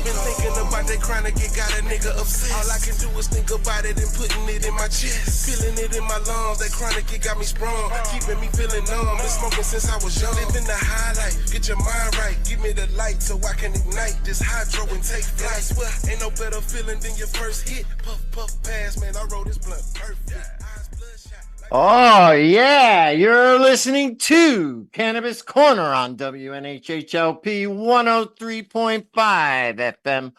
Been thinking about that chronic, it got a nigga obsessed. All I can do is think about it and putting it in my chest. Feeling it in my lungs, that chronic, it got me sprung. Keeping me feeling numb, been smoking since I was young. Living the highlight, get your mind right. Give me the light so I can ignite this hydro and take flight. I swear, ain't no better feeling than your first hit. Puff, puff, pass, man, I wrote this blunt perfect. Oh, yeah, you're listening to Cannabis Corner on WNHHLP 103.5 FM,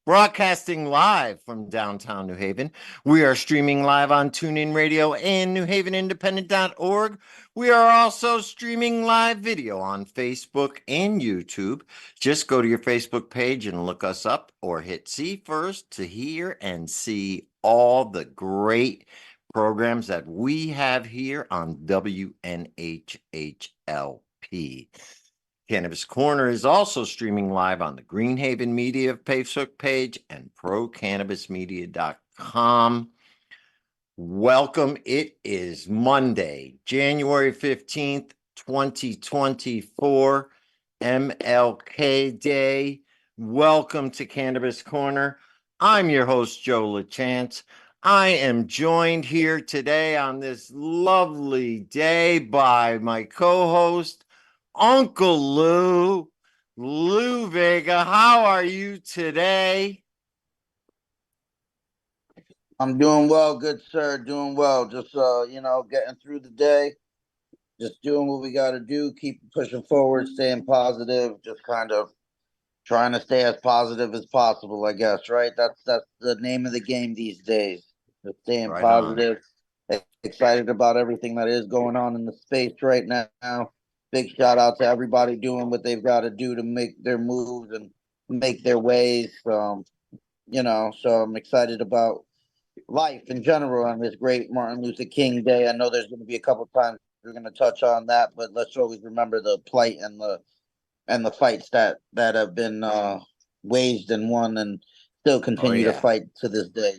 broadcasting live from downtown New Haven. We are streaming live on TuneIn Radio and NewHavenIndependent.org. We are also streaming live video on Facebook and YouTube. Just go to your Facebook page and look us up, or hit see first to hear and see all the great programs that we have here on WNHHLP. Cannabis Corner is also streaming live on the Greenhaven Media Facebook page and ProCannabisMedia.com. Welcome. It is Monday, January 15th, 2024, MLK Day. Welcome to Cannabis Corner. I'm your host, Joe LaChance. I am joined here today on this lovely day by my co-host, Uncle Lou Vega. How are you today? I'm doing well, good sir, doing well. Just getting through the day, just doing what we got to do, keep pushing forward, staying positive, just kind of trying to stay as positive as possible, I guess, right? That's the name of the game these days. Just staying Right positive, excited about everything that is going on in the space right now. Big shout out to everybody doing what they've got to do to make their moves and make their ways. So I'm excited about life in general on this great Martin Luther King Day. I know there's going to be a couple times we're going to touch on that, but let's always remember the plight and the fights that have been waged and won and still continue to fight to this day,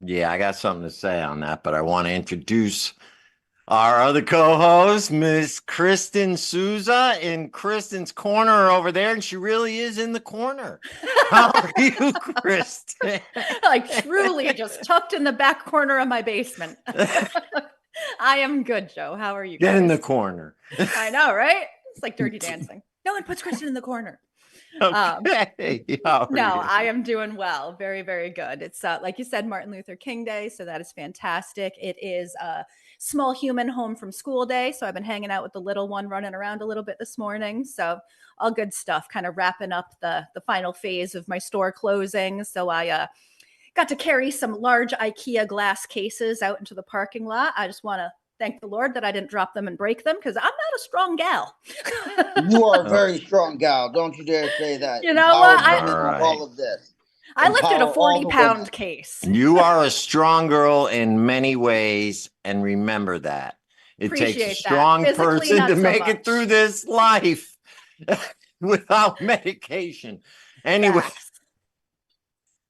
Yeah, I got something to say on that, but I want to introduce our other co-host, Miss Kristin Souza, in Kristin's corner over there, and she really is in the corner. How are you, Kristin? Like truly just tucked in the back corner of my basement. I am good, Joe. How are you guys? Get in the corner. I know, right? It's like Dirty Dancing. No one puts Kristin in the corner. Okay. I am doing well. Very, very good. It's like you said, Martin Luther King Day. So that is fantastic. It is small human home from school day. So I've been hanging out with the little one, running around a little bit this morning. So all good stuff, kind of wrapping up the final phase of my store closing. So I got to carry some large IKEA glass cases out into the parking lot. I just want to thank the Lord that I didn't drop them and break them, because I'm not a strong gal. You are a very strong gal. Don't you dare say that. You know what? All of this. I lifted a 40-pound case. You are a strong girl in many ways, and remember that. It takes a strong person to make it through this life without medication. Anyway.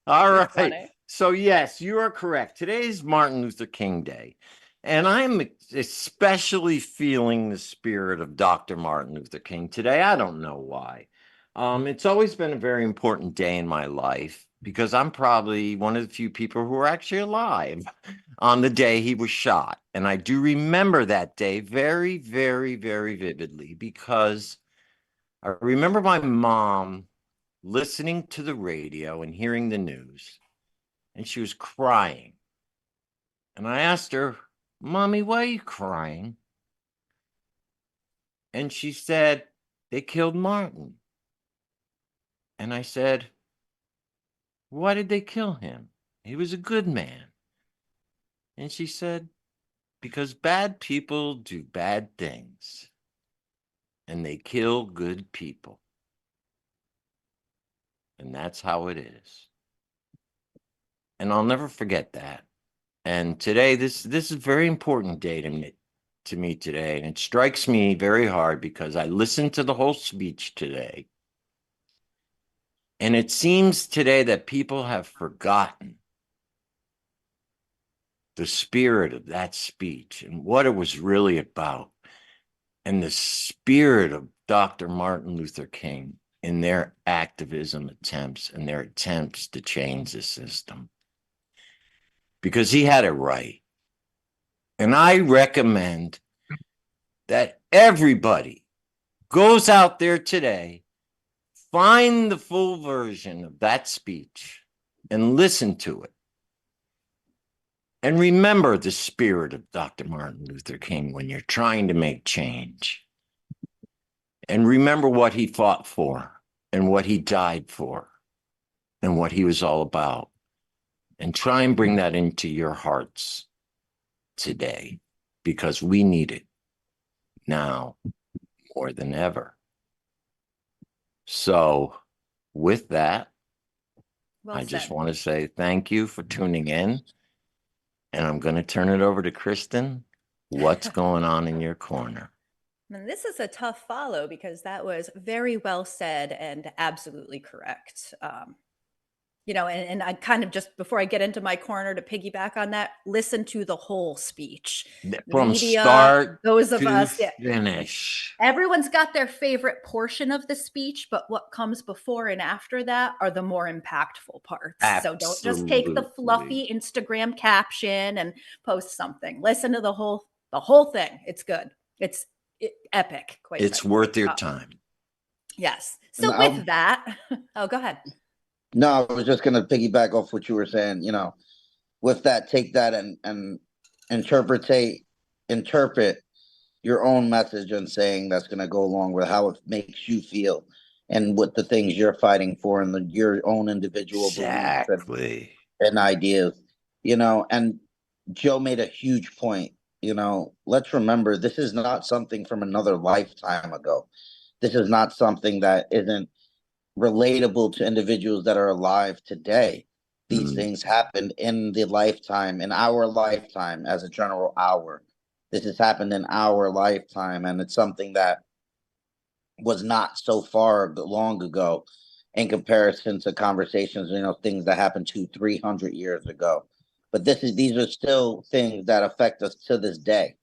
All right. Funny. So, yes, you are correct. Today is Martin Luther King Day, and I'm especially feeling the spirit of Dr. Martin Luther King today. I don't know why. It's always been a very important day in my life, because I'm probably one of the few people who are actually alive on the day he was shot. And I do remember that day very, very, very vividly, because I remember my mom listening to the radio and hearing the news, and she was crying. And I asked her, "Mommy, why are you crying?" And she said, "They killed Martin." And I said, "Why did they kill him? He was a good man." And she said, "Because bad people do bad things, and they kill good people. And that's how it is." And I'll never forget that. And today, this is a very important day to me today. And it strikes me very hard, because I listened to the whole speech today. And it seems today that people have forgotten the spirit of that speech and what it was really about, and the spirit of Dr. Martin Luther King. in their activism attempts and their attempts to change the system, because he had it right. And I recommend that everybody goes out there today, find the full version of that speech and listen to it. And remember the spirit of Dr. Martin Luther King when you're trying to make change. And remember what he fought for and what he died for and what he was all about. And try and bring that into your hearts today, because we need it now more than ever. So with that, I just want to say thank you for tuning in. And I'm going to turn it over to Kristin. What's going on in your corner? And this is a tough follow because that was very well said and absolutely correct. You know, and I kind of just, before I get into my corner, to piggyback on that, listen to the whole speech. From Media, start those of to us, finish. Everyone's got their favorite portion of the speech, but what comes before and after that are the more impactful parts. Absolutely. So don't just take the fluffy Instagram caption and post something. Listen to the whole thing. It's good. It's epic. It's worth your time. Yes. So with that, oh, go ahead. No, I was just going to piggyback off what you were saying, you know, with that, take that and interpret your own message and saying that's going to go along with how it makes you feel and what the things you're fighting for and your own individual beliefs and ideas, you know. And Joe made a huge point, you know. Let's remember, this is not something from another lifetime ago. This is not something that isn't relatable to individuals that are alive today. These things happened in our lifetime as a general hour. This has happened in our lifetime, and it's something that was not so far long ago in comparison to conversations, you know, things that happened 200-300 years ago. But these are still things that affect us to this day.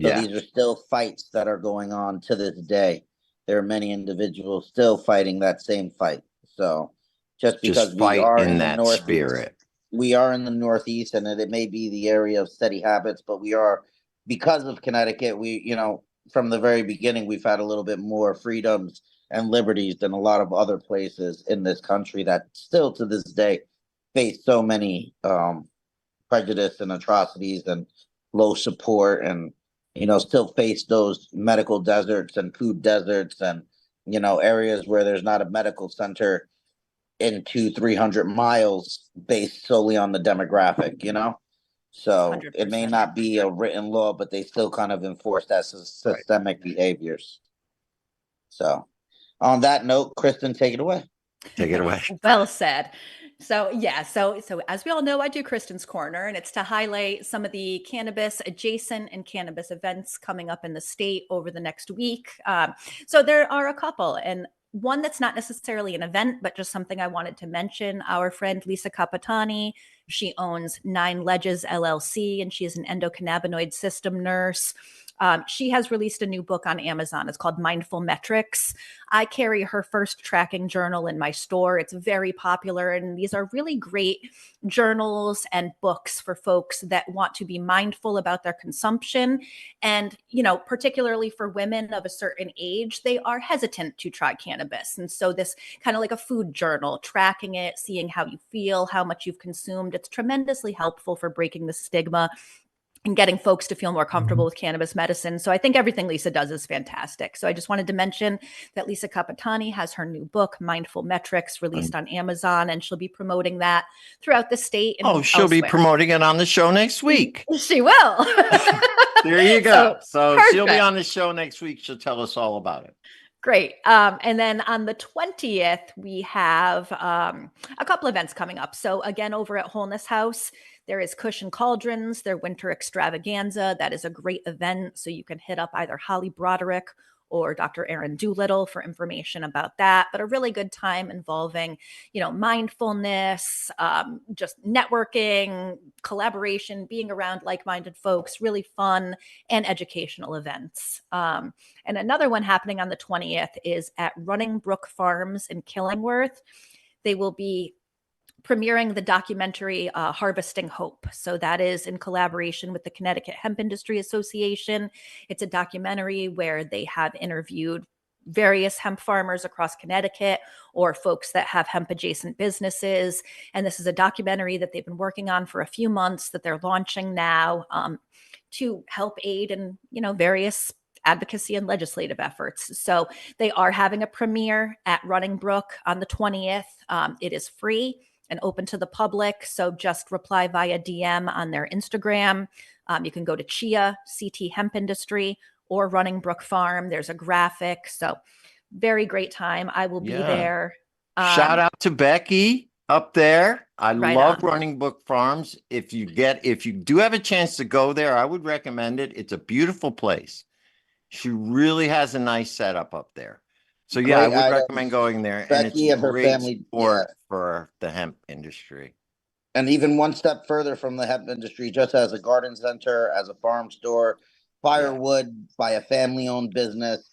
So these are still fights that are going on to this day. There are many individuals still fighting that same fight. So just because we are in that spirit, we are in the Northeast, and it may be the area of steady habits, but we are, because of Connecticut, we, you know, from the very beginning, we've had a little bit more freedoms and liberties than a lot of other places in this country that still to this day face so many prejudice and atrocities and low support, and you know, still face those medical deserts and food deserts, and you know, areas where there's not a medical center in 200-300 miles based solely on the demographic, you know. So 100%. It may not be a written law, but they still kind of enforce that systemic behaviors. So on that note, Kristin, take it away. Take it away. Well said. So yeah, so as we all know, I do Kristin's Corner, and it's to highlight some of the cannabis adjacent and cannabis events coming up in the state over the next week. So there are a couple, and one that's not necessarily an event, but just something I wanted to mention. Our friend Lisa Capitani, she owns 9 Ledges LLC, and she is an endocannabinoid system nurse. She has released a new book on Amazon. It's called Mindful Metrics. I carry her first tracking journal in my store. It's very popular, and these are really great journals and books for folks that want to be mindful about their consumption. And, you know, particularly for women of a certain age, they are hesitant to try cannabis. And so this kind of like a food journal, tracking it, seeing how you feel, how much you've consumed, it's tremendously helpful for breaking the stigma and getting folks to feel more comfortable with cannabis medicine. So I think everything Lisa does is fantastic. So I just wanted to mention that Lisa Capitani has her new book, Mindful Metrics, released on Amazon, and she'll be promoting that throughout the state. And she'll be promoting it on the show next week. She will. There you go. So she'll be on the show next week. She'll tell us all about it. Great. And then on the 20th, we have a couple events coming up. So again, over at Wholeness House, there is Kush and Cauldrons, their winter extravaganza. That is a great event. So you can hit up either Holly Broderick or Dr. Aaron Doolittle for information about that. But a really good time involving, mindfulness, just networking, collaboration, being around like-minded folks, really fun and educational events. And another one happening on the 20th is at Running Brook Farms in Killingworth. They will be premiering the documentary Harvesting Hope. So that is in collaboration with the Connecticut Hemp Industry Association. It's a documentary where they have interviewed various hemp farmers across Connecticut or folks that have hemp adjacent businesses. And this is a documentary that they've been working on for a few months that they're launching now to help aid in, various advocacy and legislative efforts. So they are having a premiere at Running Brook on the 20th. It is free and open to the public. So just reply via DM on their Instagram. You can go to Chia, CT Hemp Industry, or Running Brook Farm. There's a graphic. So very great time. I will be there. Shout out to Becky up there. I love on. Running Brook Farms. If you do have a chance to go there, I would recommend it. It's a beautiful place. She really has a nice setup up there. So yeah, I would recommend going there. Becky and her family for the hemp industry. And even one step further from the hemp industry, just as a garden center, as a farm store, firewood by a family-owned business.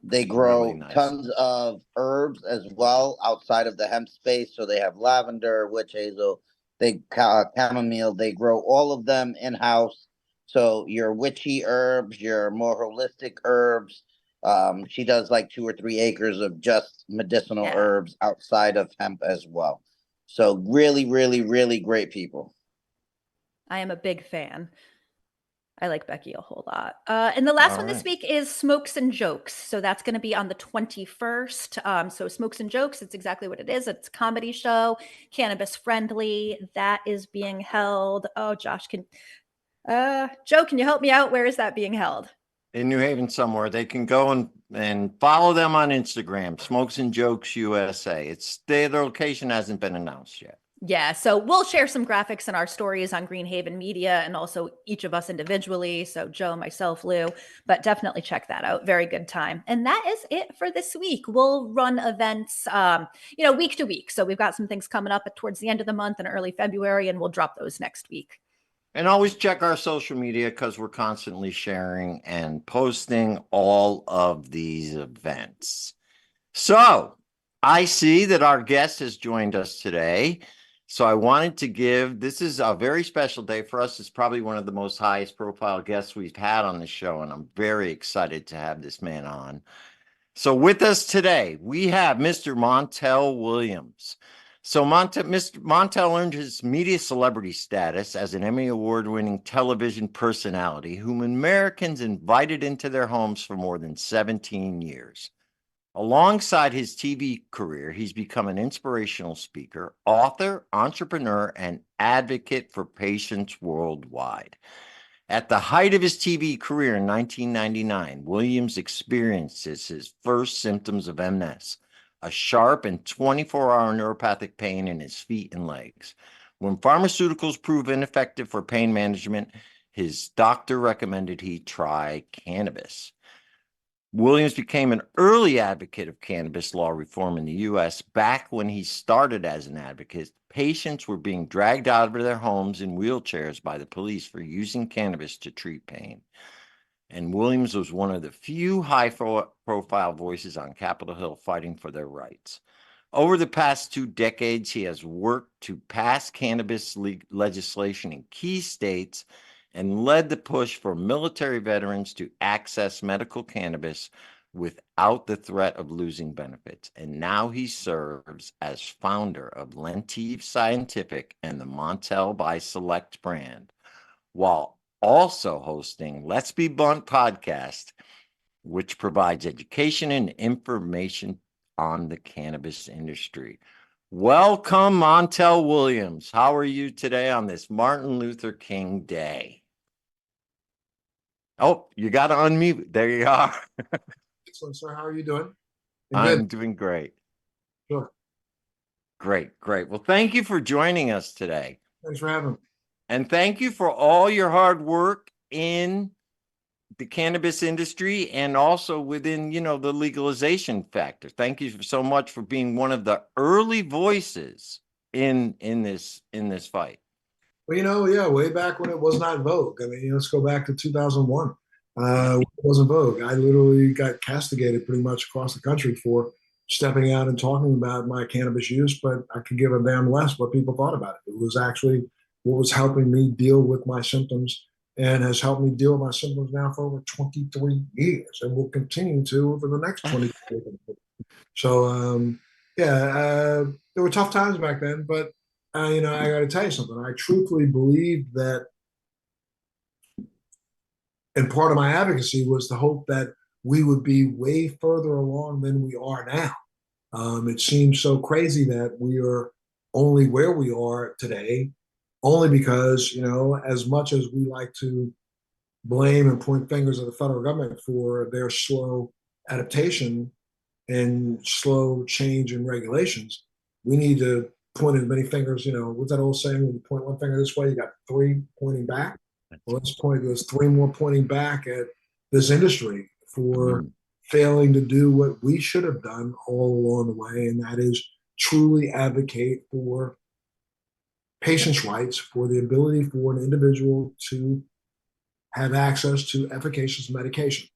They grow really tons of herbs as well outside of the hemp space. So they have lavender, witch hazel, chamomile. They grow all of them in-house. So your witchy herbs, your more holistic herbs. She does like 2 or 3 acres of just medicinal herbs outside of hemp as well. So really, really, really great people. I am a big fan. I like Becky a whole lot. And the last one this week is Smokes and Jokes. So that's going to be on the 21st. So Smokes and Jokes, it's exactly what it is. It's a comedy show, cannabis friendly. That is being held. Oh, Joe, can you help me out? Where is that being held? In New Haven somewhere. They can go and follow them on Instagram, Smokes and Jokes USA. Their location hasn't been announced yet. Yeah, so we'll share some graphics in our stories on Greenhaven Media and also each of us individually. So Joe, myself, Lou, but definitely check that out. Very good time. And that is it for this week. We'll run events, week to week. So we've got some things coming up towards the end of the month and early February, and we'll drop those next week. And always check our social media because we're constantly sharing and posting all of these events. So I see that our guest has joined us today. So I wanted to this is a very special day for us. It's probably one of the most highest profile guests we've had on the show, and I'm very excited to have this man on. So with us today, we have Mr. Montel Williams. So Mr. Montel earned his media celebrity status as an Emmy Award-winning television personality whom Americans invited into their homes for more than 17 years. Alongside his TV career, he's become an inspirational speaker, author, entrepreneur, and advocate for patients worldwide. At the height of his TV career in 1999, Williams experiences his first symptoms of MS, a sharp and 24-hour neuropathic pain in his feet and legs. When pharmaceuticals proved ineffective for pain management, his doctor recommended he try cannabis. Williams became an early advocate of cannabis law reform in the U.S. Back when he started as an advocate, patients were being dragged out of their homes in wheelchairs by the police for using cannabis to treat pain. And Williams was one of the few high-profile voices on Capitol Hill fighting for their rights. Over the past 2 decades, he has worked to pass cannabis legislation in key states and led the push for military veterans to access medical cannabis without the threat of losing benefits. And now he serves as founder of Lentive Scientific and the Montel by Select brand, while also hosting Let's Be Blunt podcast, which provides education and information on the cannabis industry. Welcome, Montel Williams. How are you today on this Martin Luther King Day? Oh, you got to unmute. There you are. Excellent, sir. How are you doing? I'm doing great. Sure. Great. Well, thank you for joining us today. Thanks for having me. And thank you for all your hard work in the cannabis industry and also within, the legalization factor. Thank you so much for being one of the early voices in this fight. Well, yeah, way back when it was not vogue. I mean, let's go back to 2001. It wasn't vogue. I literally got castigated pretty much across the country for stepping out and talking about my cannabis use, but I could give a damn less what people thought about it. It was actually what was helping me deal with my symptoms and has helped me deal with my symptoms now for over 23 years and will continue to for the next 20 years. So, there were tough times back then, but I got to tell you something. I truthfully believe that, and part of my advocacy was the hope that we would be way further along than we are now. It seems so crazy that we are only where we are today, only because, as much as we like to blame and point fingers at the federal government for their slow adaptation and slow change in regulations, we need to point as many fingers, what's that old saying? When you point one finger this way, you got three pointing back. Well, there's three more pointing back at this industry for failing to do what we should have done all along the way, and that is truly advocate for patients' rights, for the ability for an individual to have access to efficacious medication.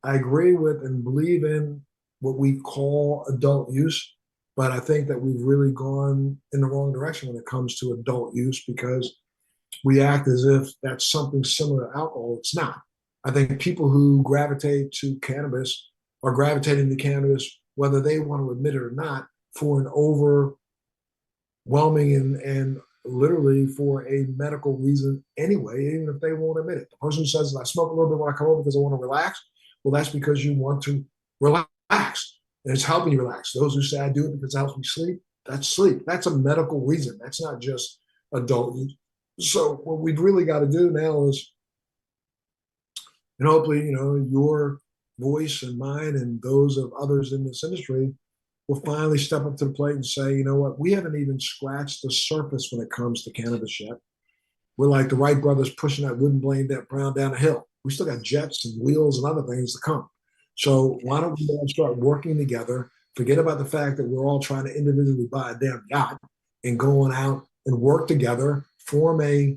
I agree with and believe in what we call adult use, but I think that we've really gone in the wrong direction when it comes to adult use because we act as if that's something similar to alcohol. It's not. I think people who gravitate to cannabis are gravitating to cannabis, whether they want to admit it or not, for an overwhelming and literally for a medical reason anyway, even if they won't admit it. The person who says, I smoke a little bit when I come over because I want to relax, well, that's because you want to relax. And it's helping you relax. Those who say I do it because it helps me sleep, that's sleep. That's a medical reason. That's not just adult use. So what we've really got to do now is, and hopefully, your voice and mine and those of others in this industry will finally step up to the plate and say, you know what, we haven't even scratched the surface when it comes to cannabis yet. We're like the Wright brothers pushing that wooden blade that brown down a hill. We still got jets and wheels and other things to come. So why don't we all start working together, forget about the fact that we're all trying to individually buy a damn yacht and going out and work together, form a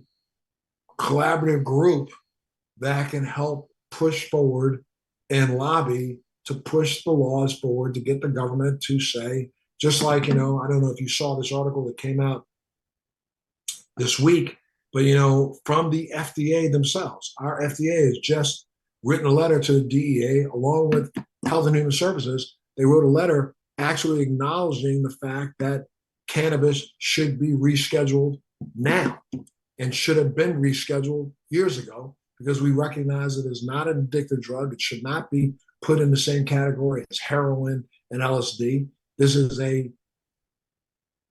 collaborative group that can help push forward and lobby to push the laws forward to get the government to say, just like, I don't know if you saw this article that came out this week, but, from the FDA themselves, our FDA has just written a letter to the DEA along with Health and Human Services. They wrote a letter actually acknowledging the fact that cannabis should be rescheduled now and should have been rescheduled years ago because we recognize it is not an addictive drug. It should not be put in the same category as heroin and LSD. This is a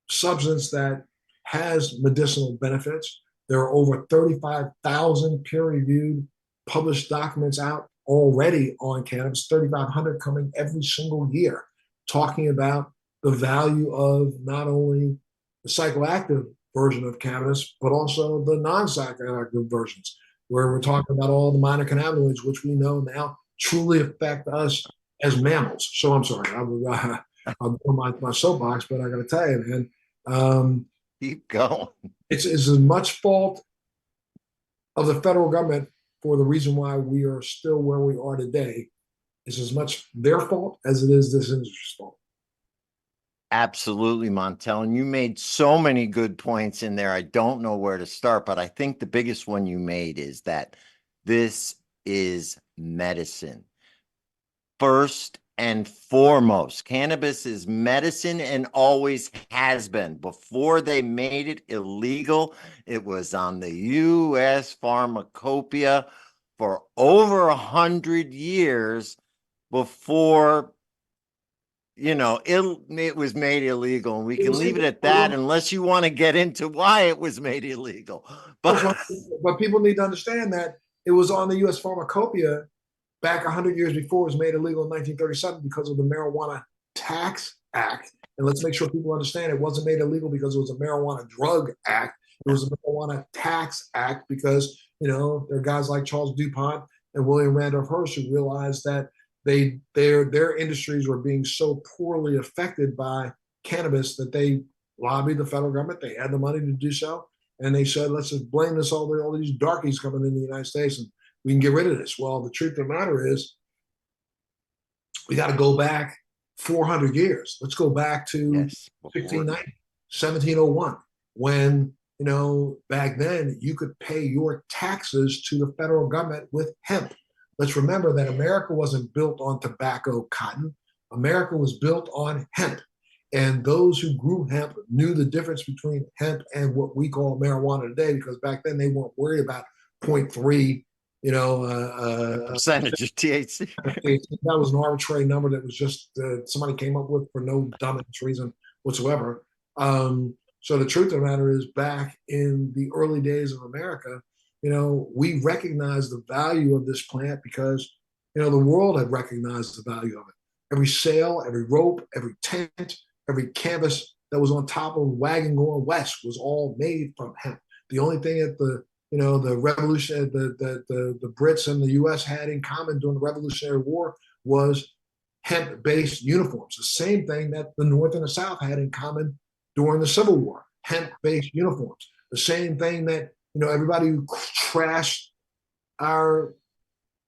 substance that has medicinal benefits. There are over 35,000 peer-reviewed published documents out already on cannabis, 3,500 coming every single year, talking about the value of not only the psychoactive version of cannabis, but also the non-psychoactive versions, where we're talking about all the minor cannabinoids, which we know now truly affect us as mammals. So I'm sorry, I'll go my soapbox, but I got to tell you, man, keep going. It's as much fault of the federal government for the reason why we are still where we are today. It's as much their fault as it is this industry's fault. Absolutely, Montel. And you made so many good points in there. I don't know where to start, but I think the biggest one you made is that this is medicine. First and foremost, cannabis is medicine and always has been. Before they made it illegal, it was on the U.S. pharmacopoeia for over 100 years before, it was made illegal. And we can leave it at that unless you want to get into why it was made illegal. But people need to understand that it was on the U.S. pharmacopoeia back 100 years before it was made illegal in 1937 because of the Marijuana Tax Act. And let's make sure people understand it wasn't made illegal because it was a Marijuana Drug Act. It was a Marijuana Tax Act because, there are guys like Charles DuPont and William Randolph Hearst, who realized that their industries were being so poorly affected by cannabis that they lobbied the federal government. They had the money to do so, and they said, let's just blame this all these darkies coming in the United States, and we can get rid of this. Well, the truth of the matter is, we got to go back 400 years. Let's go back to 1690, 1701, when, you know, back then you could pay your taxes to the federal government with hemp. Let's remember that America wasn't built on tobacco, cotton. America was built on hemp. And those who grew hemp knew the difference between hemp and what we call marijuana today, because back then they weren't worried about 0.3, you know, percentage of THC. That was an arbitrary number that was just somebody came up with for no dumbass reason whatsoever. So the truth of the matter is, back in the early days of America, you know, we recognized the value of this plant because, you know, the world had recognized the value of it. Every sail, every rope, every tent, every canvas that was on top of a wagon going west was all made from hemp. The only thing that the revolution, the Brits and the U.S. had in common during the Revolutionary War was hemp-based uniforms. The same thing that the North and the South had in common during the Civil War, hemp-based uniforms. The same thing that, you know, everybody who trashed our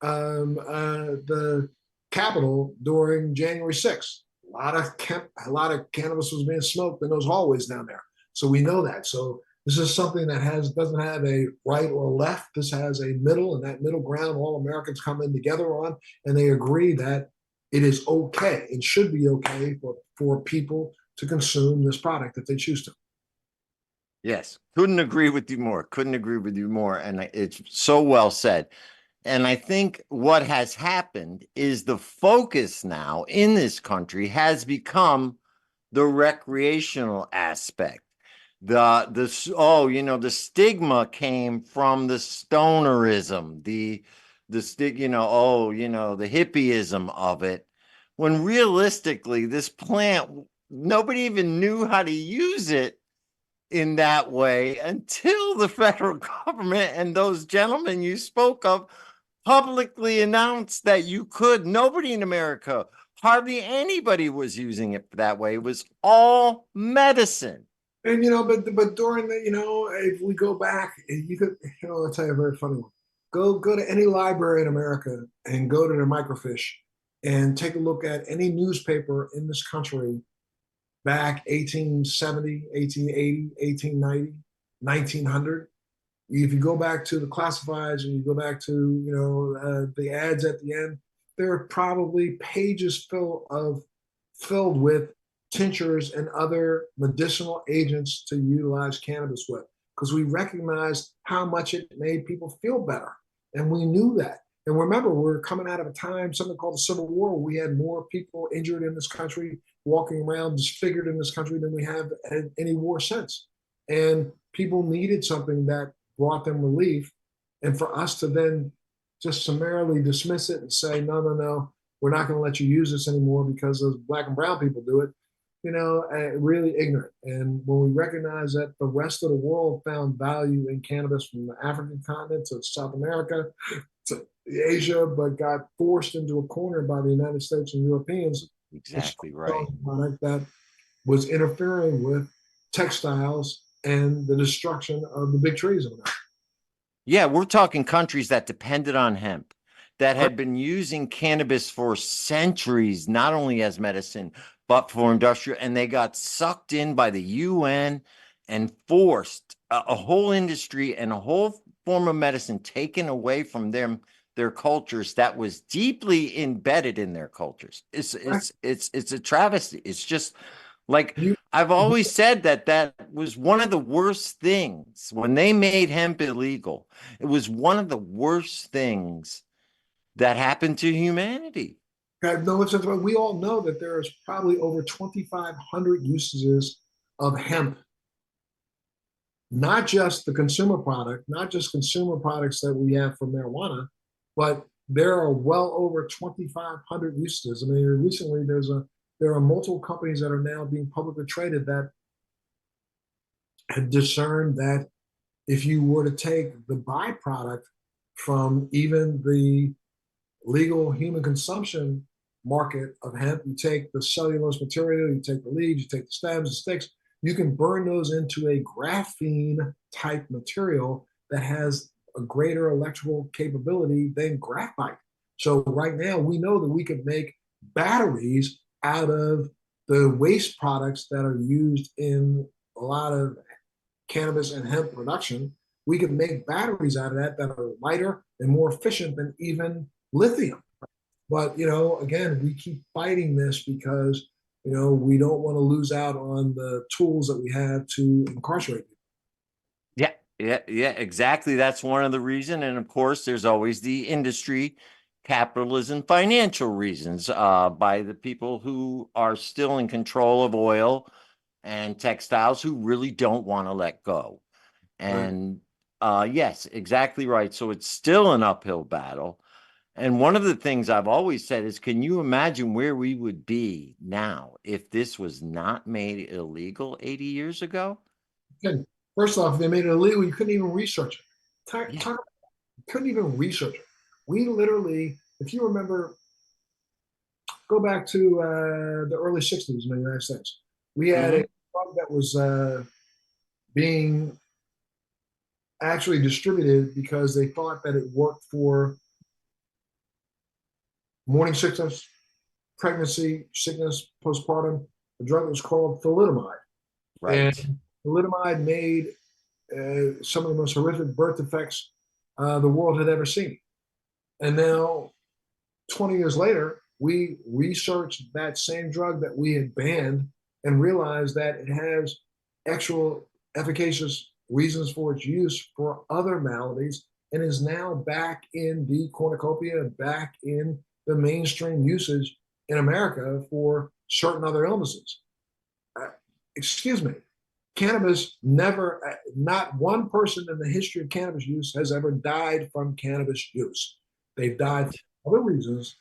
the Capitol during January 6th. A lot of cannabis was being smoked in those hallways down there. So we know that. So this is something that doesn't have a right or left. This has a middle, and that middle ground all Americans come in together on, and they agree that it is okay. It should be okay for people to consume this product if they choose to. Yes, couldn't agree with you more. Couldn't agree with you more. And it's so well said. And I think what has happened is the focus now in this country has become the recreational aspect. The stigma came from the stonerism, the hippieism of it. When realistically, this plant, nobody even knew how to use it in that way until the federal government and those gentlemen you spoke of publicly announced that you could. Nobody in America, hardly anybody was using it that way. It was all medicine. And, you know, but during the, you know, if we go back, you could, you know, I'll tell you a very funny one. Go to any library in America and go to their microfiche and take a look at any newspaper in this country back 1870, 1880, 1890, 1900. If you go back to the classifieds and you go back to, you know, the ads at the end, there are probably pages filled with tinctures and other medicinal agents to utilize cannabis with, because we recognized how much it made people feel better. And we knew that. And remember, we're coming out of a time, something called the Civil War, where we had more people injured in this country, walking around disfigured in this country than we have had any war since. And people needed something that brought them relief. And for us to then just summarily dismiss it and say, no, we're not going to let you use this anymore because those black and brown people do it, you know, really ignorant. And when we recognize that the rest of the world found value in cannabis, from the African continent to South America to Asia, but got forced into a corner by the United States and Europeans. Exactly right. Product that was interfering with textiles and the destruction of the big trees of that. Yeah, we're talking countries that depended on hemp, that had been using cannabis for centuries, not only as medicine, but for industrial, and they got sucked in by the UN and forced a whole industry and a whole form of medicine taken away from them, their cultures that was deeply embedded in their cultures. It's a travesty. It's just like, I've always said that was one of the worst things when they made hemp illegal. It was one of the worst things that happened to humanity. We all know that there's probably over 2,500 usages of hemp. Not just the consumer product, not just consumer products that we have for marijuana, but there are well over 2,500 usages. I mean, recently there are multiple companies that are now being publicly traded that have discerned that if you were to take the byproduct from even the legal human consumption market of hemp. You take the cellulose material, you take the leaves, you take the stems, the sticks, you can burn those into a graphene type material that has a greater electrical capability than graphite. So right now we know that we could make batteries out of the waste products that are used in a lot of cannabis and hemp production. We could make batteries out of that that are lighter and more efficient than even lithium. But, again, we keep fighting this because, we don't want to lose out on the tools that we have to incarcerate people. Yeah, exactly. That's one of the reasons. And of course, there's always the industry, capitalism, financial reasons by the people who are still in control of oil and textiles who really don't want to let go. And yes, exactly right. So it's still an uphill battle. And one of the things I've always said is, can you imagine where we would be now if this was not made illegal 80 years ago? Okay. First off, if they made it illegal, you couldn't even research it. You couldn't even research it. We literally, if you remember, go back to the early 60s in the United States. We had a drug that was being actually distributed because they thought that it worked for morning sickness, pregnancy, sickness, postpartum. The drug was called thalidomide. Right. And thalidomide made some of the most horrific birth defects the world had ever seen. And now, 20 years later, we researched that same drug that we had banned and realized that it has actual efficacious reasons for its use for other maladies and is now back in the cornucopia, back in the mainstream usage in America for certain other illnesses. Excuse me, cannabis never, not one person in the history of cannabis use has ever died from cannabis use. They've died for other reasons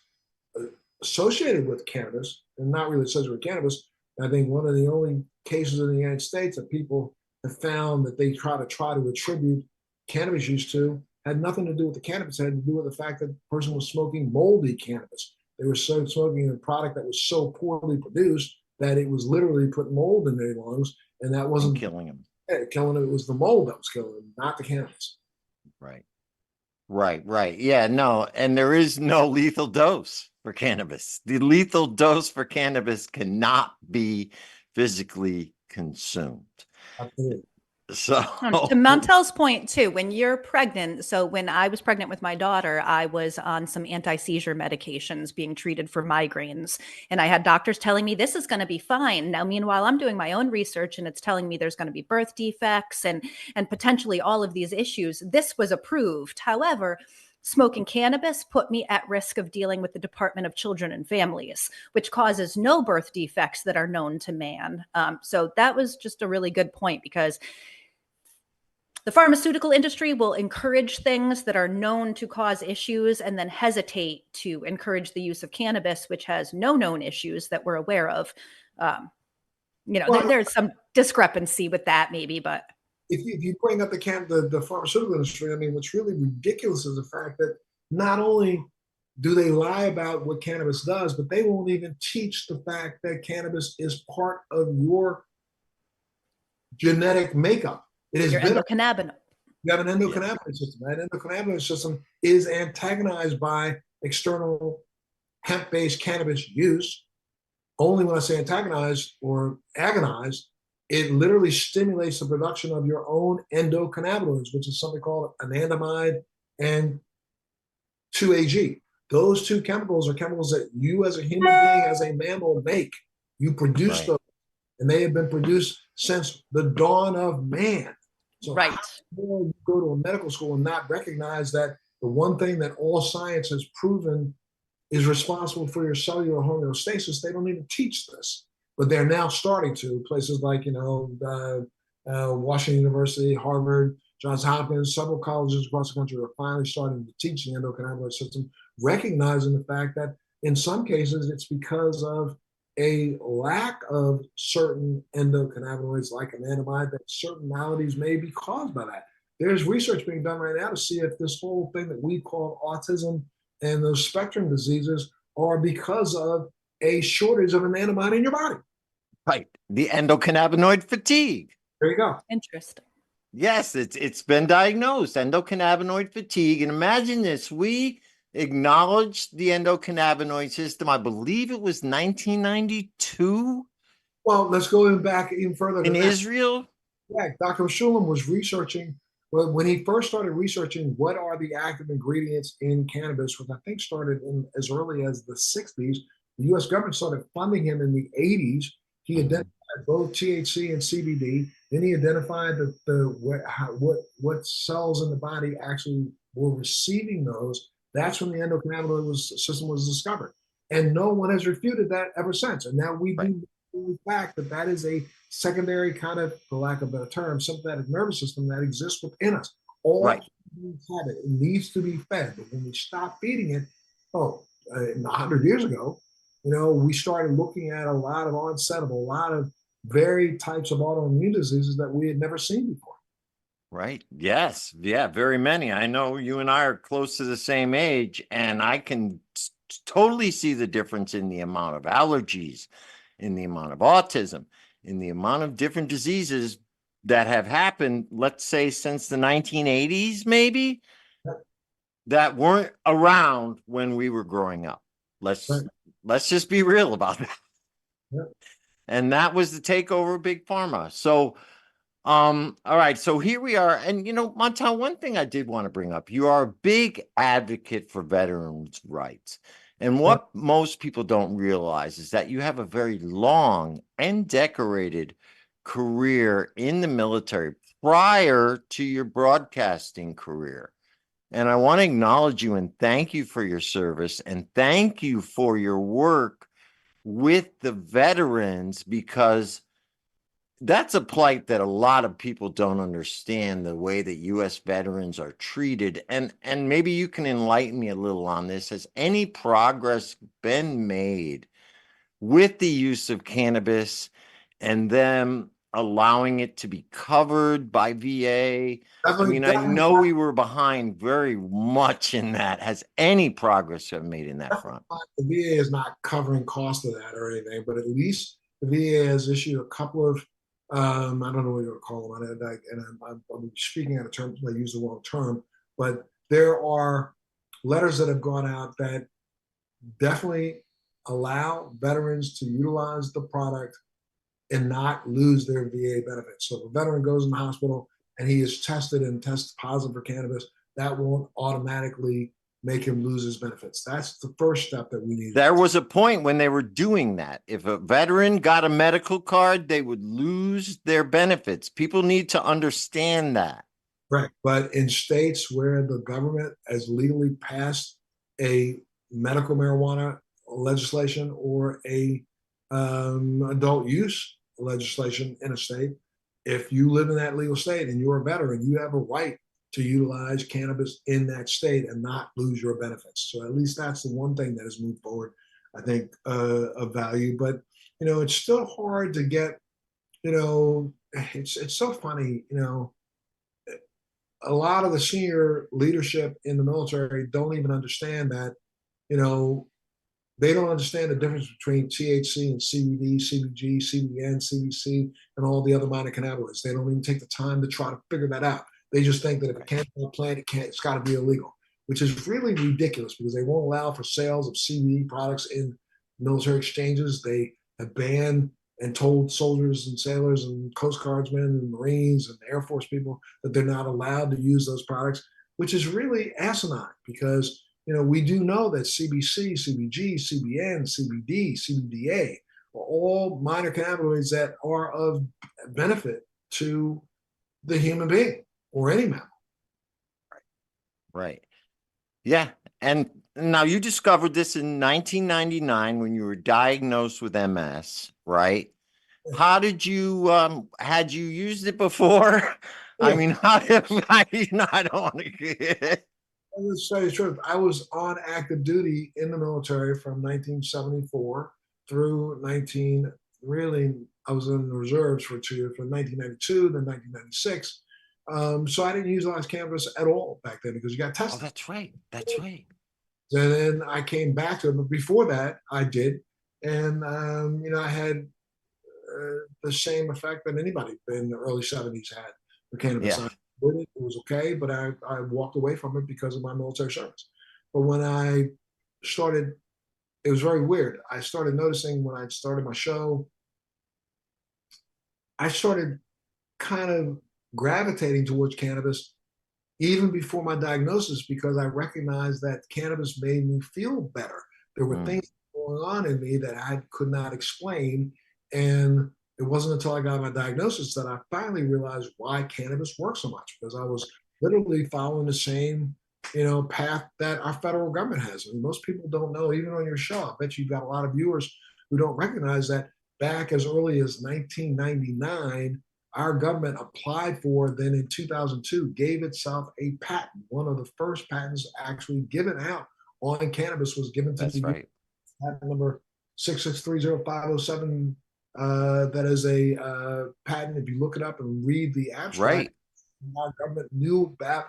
associated with cannabis and not really associated with cannabis. I think one of the only cases in the United States that people have found that they try to attribute cannabis use to had nothing to do with the cannabis, it had to do with the fact that the person was smoking moldy cannabis. They were smoking a product that was so poorly produced that it was literally putting mold in their lungs, and that wasn't killing them. Killing them. It was the mold that was killing them, not the cannabis. Right. Yeah, no, and there is no lethal dose for cannabis. The lethal dose for cannabis cannot be physically consumed. Absolutely. So to Montel's point too, when you're pregnant, so when I was pregnant with my daughter, I was on some anti-seizure medications being treated for migraines. And I had doctors telling me this is going to be fine. Now, meanwhile, I'm doing my own research and it's telling me there's going to be birth defects and potentially all of these issues. This was approved. However, smoking cannabis put me at risk of dealing with the Department of Children and Families, which causes no birth defects that are known to man. So that was just a really good point, because the pharmaceutical industry will encourage things that are known to cause issues and then hesitate to encourage the use of cannabis, which has no known issues that we're aware of. There's some discrepancy with that maybe, but. If you bring up the pharmaceutical industry, I mean, what's really ridiculous is the fact that not only do they lie about what cannabis does, but they won't even teach the fact that cannabis is part of your genetic makeup. It is endocannabinoid. You have an endocannabinoid system. That endocannabinoid system is antagonized by external hemp-based cannabis use. Only when I say antagonized or agonize, it literally stimulates the production of your own endocannabinoids, which is something called anandamide and 2-AG. Those two chemicals are chemicals that you as a human being, as a mammal, make. You produce those, and they have been produced since the dawn of man. So how you go to a medical school and not recognize that the one thing that all science has proven is responsible for your cellular homeostasis, they don't even teach this. But they're now starting to. Places like, Washington University, Harvard, Johns Hopkins, several colleges across the country are finally starting to teach the endocannabinoid system, recognizing the fact that in some cases it's because of a lack of certain endocannabinoids like anandamide, that certain maladies may be caused by that. there's research being done right now to see if this whole thing that we call autism and those spectrum diseases are because of a shortage of an antibody in your body. Right. The endocannabinoid fatigue. There you go. Interesting. Yes, it's been diagnosed, endocannabinoid fatigue. And imagine this, we acknowledged the endocannabinoid system, I believe it was 1992. Well, let's go back even further in than that. Israel. Yeah, Dr. Shulam was researching, well, when he first started researching what are the active ingredients in cannabis, which I think started in as early as the 60s. The U.S. government started funding him in the 80s. He identified both THC and CBD. Then he identified what cells in the body actually were receiving those. That's when the endocannabinoid system was discovered. And no one has refuted that ever since. And now we do the fact that that is a secondary kind of, for lack of a better term, sympathetic nervous system that exists within us. All humans have it. It needs to be fed. But when we stop feeding it, 100 years ago, we started looking at a lot of onset of a lot of very types of autoimmune diseases that we had never seen before. Right. Yes. Yeah. Very many. I know you and I are close to the same age, and I can totally see the difference in the amount of allergies, in the amount of autism, in the amount of different diseases that have happened, let's say since the 1980s, maybe, that weren't around when we were growing up. Let's just be real about that. Yep. And that was the takeover of Big Pharma. So, all right. So here we are. And, Montel, one thing I did want to bring up, you are a big advocate for veterans' rights. And what most people don't realize is that you have a very long and decorated career in the military prior to your broadcasting career. And I want to acknowledge you and thank you for your service and thank you for your work with the veterans, because that's a plight that a lot of people don't understand, the way that U.S. veterans are treated. And maybe you can enlighten me a little on this. Has any progress been made with the use of cannabis and them allowing it to be covered by VA? I know we were behind very much in that. Has any progress been made in that front? The VA is not covering cost of that or anything, but at least the VA has issued a couple of, I don't know what you're going to call them, and I'm speaking out of terms, I use the wrong term, but there are letters that have gone out that definitely allow veterans to utilize the product and not lose their VA benefits. So if a veteran goes in the hospital and he is tested and tests positive for cannabis, that won't automatically make him lose his benefits. That's the first step that we need. There was a point when they were doing that. If a veteran got a medical card, they would lose their benefits. People need to understand that. Right. But in states where the government has legally passed a medical marijuana legislation or a adult use legislation in a state, if you live in that legal state and you're a veteran, you have a right to utilize cannabis in that state and not lose your benefits. So at least that's the one thing that has moved forward, I think, of value. But, it's still hard to get, it's so funny, a lot of the senior leadership in the military don't even understand that, they don't understand the difference between THC and CBD, CBG, CBN, CBC, and all the other minor cannabinoids. They don't even take the time to try to figure that out. They just think that if it can't be a plant, it's got to be illegal, which is really ridiculous because they won't allow for sales of CBD products in military exchanges. They have banned and told soldiers and sailors and Coast Guardsmen and Marines and Air Force people that they're not allowed to use those products, which is really asinine because we do know that CBC, CBG, CBN, CBD, CBDA are all minor cannabinoids that are of benefit to the human being or any mammal. Right. Yeah. And now you discovered this in 1999 when you were diagnosed with MS, right? How did you, had you used it before? Yeah. I mean, how did I don't want to get Let's tell you the truth. I was on active duty in the military from 1974 through I was in the reserves for 2 years, from 1992 to 1996. So I didn't utilize cannabis at all back then because you got tested. Oh, that's right. That's right. And then I came back to it, but before that, I did, and I had the same effect that anybody in the early '70s had for cannabis. Yeah. It was okay, but I walked away from it because of my military service. But when I started, it was very weird. I started noticing when I started my show, I started kind of gravitating towards cannabis even before my diagnosis because I recognized that cannabis made me feel better. There were things going on in me that I could not explain. And it wasn't until I got my diagnosis that I finally realized why cannabis works so much, because I was literally following the same, path that our federal government has. And most people don't know, even on your show. I bet you've got a lot of viewers who don't recognize that back as early as 1999, our government applied for, then in 2002, gave itself a patent. One of the first patents actually given out on cannabis was given to That's right. Patent number 6630507. That is a patent. If you look it up and read the abstract, Right. our government knew about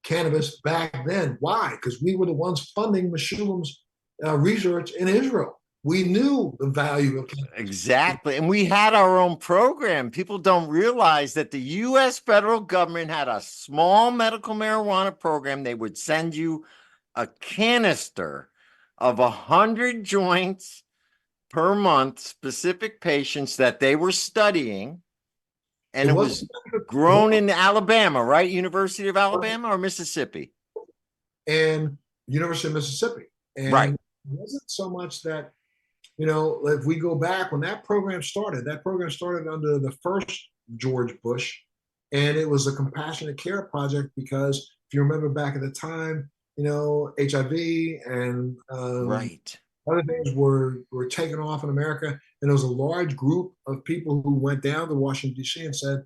cannabis back then. Why? Because we were the ones funding Meshulam's research in Israel. We knew the value of cannabis. Exactly. And we had our own program. People don't realize that the U.S. federal government had a small medical marijuana program. They would send you a canister of 100 joints per month, specific patients that they were studying. And it was grown in Alabama, right? University of Alabama or Mississippi? And University of Mississippi. And right. It wasn't so much that, if we go back when that program started under the first George Bush, and it was a compassionate care project because if you remember back at the time, HIV and right. other things were taken off in America, and there was a large group of people who went down to Washington, D.C. and said,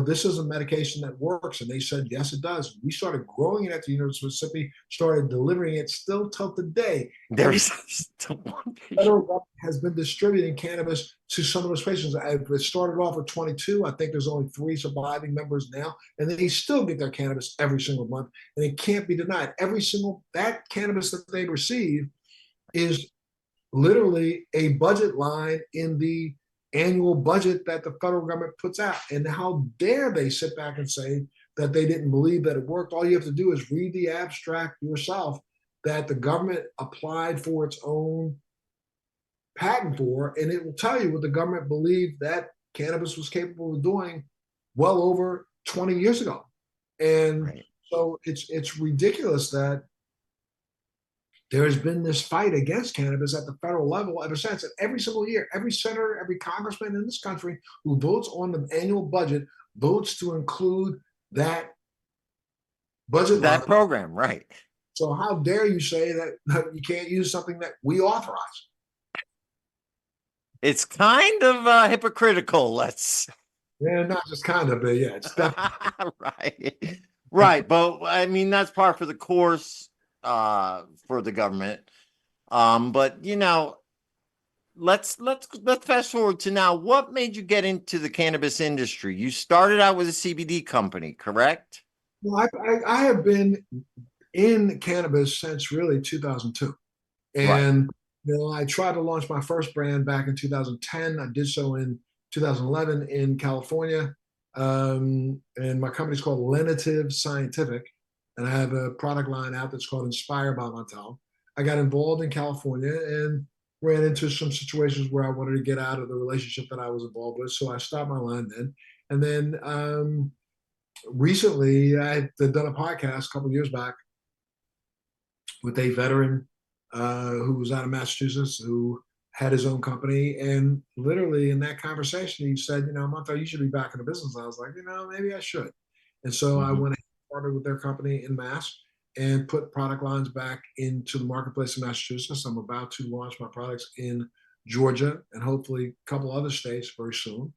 this is a medication that works. And they said, yes, it does. We started growing it at the University of Mississippi, started delivering it still till today. There's still one patient. Federal government has been distributing cannabis to some of those patients. It started off with 22. I think there's only 3 surviving members now, and they still get their cannabis every single month, and it can't be denied. That cannabis that they receive is literally a budget line in the annual budget that the federal government puts out. And how dare they sit back and say that they didn't believe that it worked? All you have to do is read the abstract yourself that the government applied for its own patent for, and it will tell you what the government believed that cannabis was capable of doing well over 20 years ago. And so it's ridiculous that there has been this fight against cannabis at the federal level ever since. And every single year, every senator, every congressman in this country who votes on the annual budget votes to include that budget that line. Program, right. So how dare you say that you can't use something that we authorize? It's kind of hypocritical, Yeah, not just kind of, but yeah, it's definitely. Right. But I mean, that's par for the course for the government. But let's fast forward to now. What made you get into the cannabis industry? You started out with a CBD company, correct? Well, I have been in cannabis since really 2002. And I tried to launch my first brand back in 2010. I did so in 2011 in California. And my company's called Lenitive Scientific. And I have a product line out that's called Inspired by Montel. I got involved in California and ran into some situations where I wanted to get out of the relationship that I was involved with. So I stopped my line then. And then recently, I had done a podcast a couple of years back with a veteran who was out of Massachusetts, who had his own company. And literally in that conversation, he said, Montel, you should be back in the business. And I was like, maybe I should. And so I went and started with their company in Mass and put product lines back into the marketplace in Massachusetts. I'm about to launch my products in Georgia and hopefully a couple other states very soon.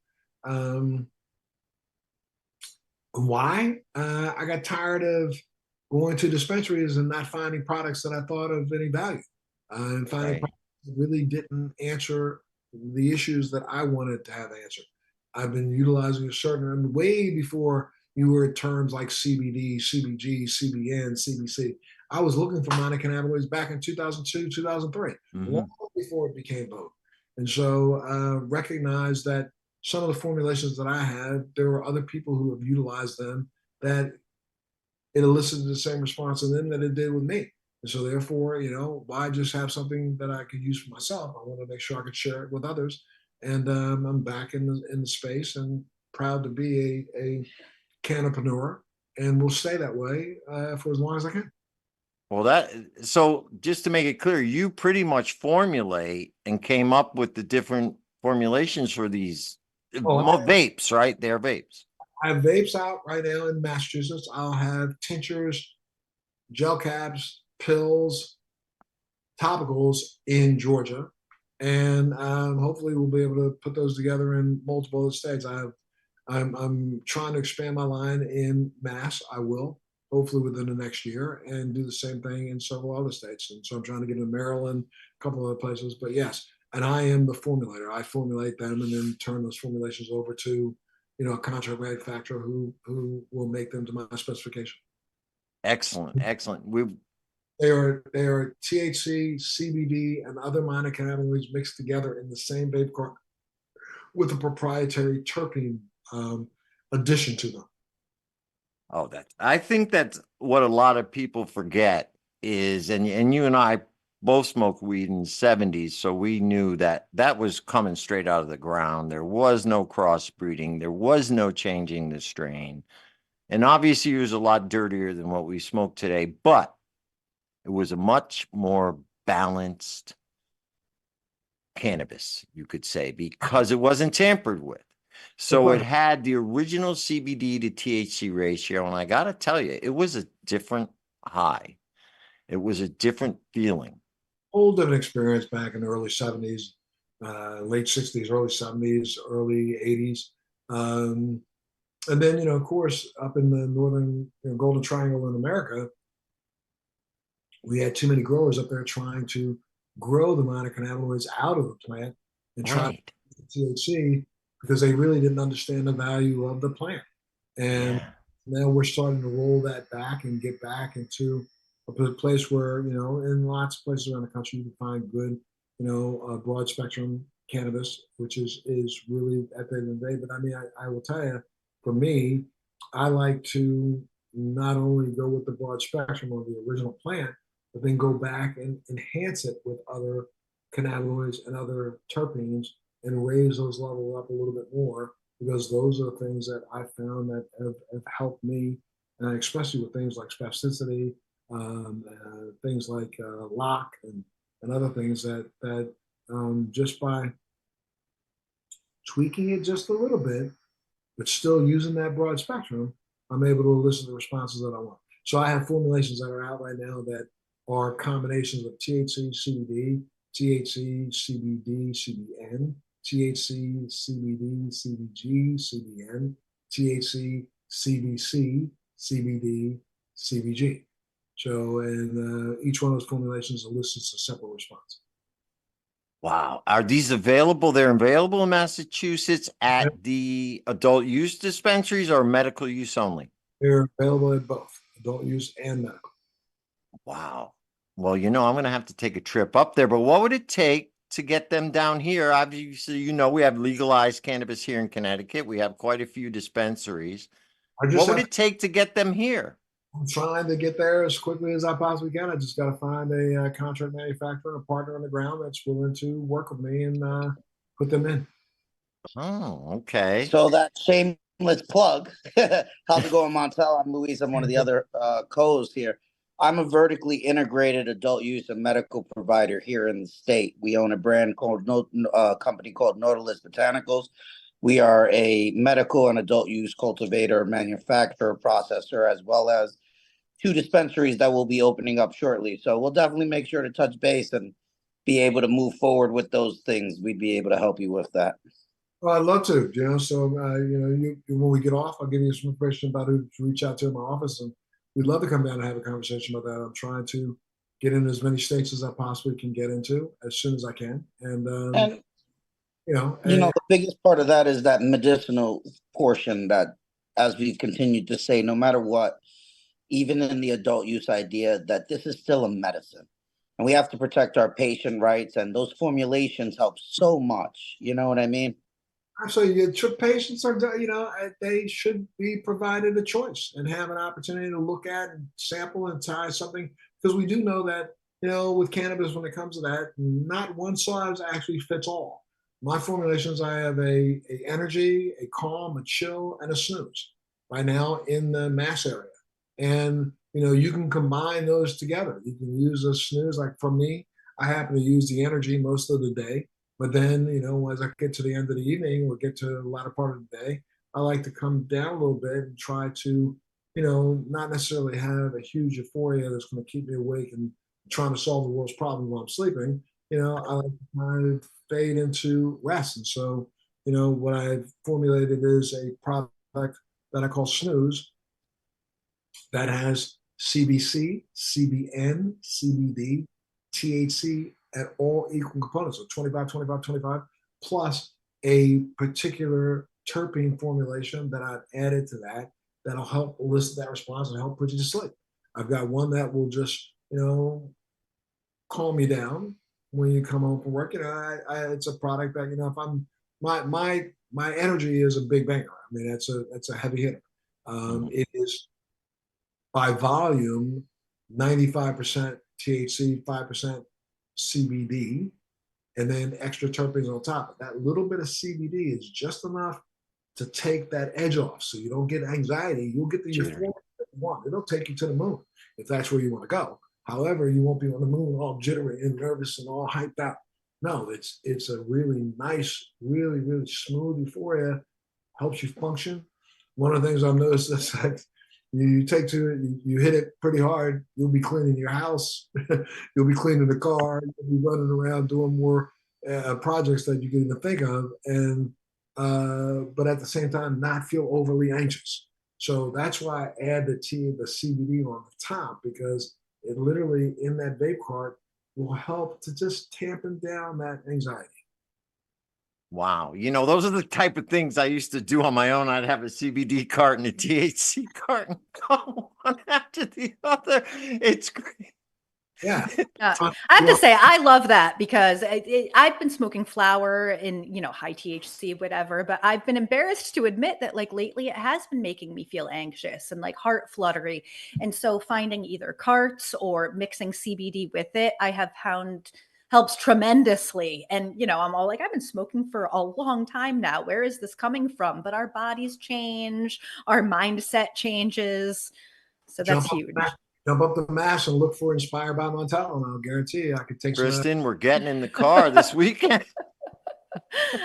Why? I got tired of going to dispensaries and not finding products that I thought of any value, and finding products that really didn't answer the issues that I wanted to have answered. I've been utilizing a certain, way before you heard terms like CBD, CBG, CBN, CBC. I was looking for minor cannabinoids back in 2002, 2003, long before it became vogue. And so recognize that some of the formulations that I had, there were other people who have utilized them that it elicited the same response in them that it did with me. And so therefore, you know, why just have something that I could use for myself? I want to make sure I could share it with others. And I'm back in the space and proud to be a cannapreneur, and will stay that way for as long as I can. Well, so just to make it clear, you pretty much formulate and came up with the different formulations for these vapes, right? They're vapes. I have vapes out right now in Massachusetts. I'll have tinctures, gel caps, pills, topicals in Georgia, and hopefully we'll be able to put those together in multiple other states. I'm trying to expand my line in Mass. I will, hopefully within the next year, and do the same thing in several other states. And so I'm trying to get into Maryland, a couple other places. But yes, and I am the formulator. I formulate them and then turn those formulations over to, you know, a contract manufacturer who will make them to my specification. Excellent, excellent. They are THC, CBD, and other minor cannabinoids mixed together in the same vape carton with a proprietary terpene addition to them. Oh, I think that's what a lot of people forget is, and you and I both smoked weed in the 70s, so we knew that was coming straight out of the ground. There was no crossbreeding. There was no changing the strain. And obviously it was a lot dirtier than what we smoke today, but it was a much more balanced cannabis, you could say, because it wasn't tampered with. So it had the original CBD to THC ratio, and I got to tell you, it was a different high. It was a different feeling. Whole different experience back in the early 70s, late 60s, early 70s, early 80s. And then, you know, of course, up in the northern Golden Triangle in America, we had too many growers up there trying to grow the minor cannabinoids out of the plant and try to THC, because they really didn't understand the value of the plant. And now we're starting to roll that back and get back into a place where, you know, in lots of places around the country, you can find good, you know, broad spectrum cannabis, which is really at the end of the day. But I mean, I will tell you, for me, I like to not only go with the broad spectrum of the original plant, but then go back and enhance it with other cannabinoids and other terpenes and raise those levels up a little bit more, because those are things that I found that have helped me, especially with things like spasticity, things like lock and other things that just by tweaking it just a little bit, but still using that broad spectrum, I'm able to elicit the responses that I want. So I have formulations that are out right now that are combinations of THC, CBD, THC, CBD, CBN, THC, CBD, CBG, CBN, THC, CBC, CBD, CBG. So, and each one of those formulations elicits a separate response. Wow. Are these available? They're available in Massachusetts at the adult use dispensaries or medical use only? They're available at both adult use and medical. Wow. Well, you know, I'm going to have to take a trip up there, but what would it take to get them down here? Obviously, you know, we have legalized cannabis here in Connecticut. We have quite a few dispensaries. What would it take to get them here? I'm trying to get there as quickly as I possibly can. I just got to find a contract manufacturer, a partner on the ground that's willing to work with me and put them in. Oh, okay. So that shameless plug. How's it going, Montel? I'm Luis. I'm one of the other co-hosts here. I'm a vertically integrated adult use and medical provider here in the state. We own a brand called company called Nautilus Botanicals. We are a medical and adult use cultivator, manufacturer, processor, as well as 2 dispensaries that will be opening up shortly. So we'll definitely make sure to touch base and be able to move forward with those things. We'd be able to help you with that. Well, I'd love to, you know, so, you know, when we get off, I'll give you some information about who to reach out to in my office, and we'd love to come down and have a conversation about that. I'm trying to get in as many states as I possibly can get into as soon as I can. And you know, the biggest part of that is that medicinal portion that as we continue to say, no matter what, even in the adult use idea, that this is still a medicine. And we have to protect our patient rights, and those formulations help so much. You know what I mean? Absolutely. Patients are, they should be provided a choice and have an opportunity to look at and sample and try something. Because we do know that, with cannabis, when it comes to that, not one size actually fits all. My formulations, I have a energy, a calm, a chill, and a snooze right now in the mass area. And, you can combine those together. You can use a snooze. Like for me, I happen to use the energy most of the day. But then, as I get to the end of the evening or get to the latter part of the day, I like to come down a little bit and try to, not necessarily have a huge euphoria that's going to keep me awake and trying to solve the world's problem while I'm sleeping. I like to kind of fade into rest. And so, what I've formulated is a product that I call Snooze that has CBC, CBN, CBD, THC at all equal components, so 25, 25, 25, plus a particular terpene formulation that I've added to that'll help elicit that response and help put you to sleep. I've got one that will just, calm you down when you come home from work. It's a product that, if I'm, my energy is a big banger. I mean, it's a heavy hitter. It is by volume, 95% THC, 5% CBD, and then extra terpenes on top. That little bit of CBD is just enough to take that edge off, so you don't get anxiety. You'll get the euphoria that you want. It'll take you to the moon if that's where you want to go. However, you won't be on the moon all jittery and nervous and all hyped out. No, it's a really nice, really, really smooth euphoria. Helps you function. One of the things I've noticed is that you take to it, you hit it pretty hard, you'll be cleaning your house, you'll be cleaning the car, you'll be running around doing more projects that you can even think of, and but at the same time not feel overly anxious. So that's why I add the CBD on the top, because it literally in that vape cart will help to just tampen down that anxiety. Wow. Those are the type of things I used to do on my own. I'd have a CBD cart and a THC cart and go one after the other. It's great. Yeah. I have to say, I love that, because I've been smoking flower in, high THC, whatever, but I've been embarrassed to admit that lately it has been making me feel anxious and heart fluttery. And so finding either carts or mixing CBD with it, I have found helps tremendously. And, I'm all like, I've been smoking for a long time now. Where is this coming from? But our bodies change, our mindset changes. So that's huge. Jump up the mass and look for Inspired by Montel, and I'll guarantee you I could take Kristin, we're getting in the car this weekend.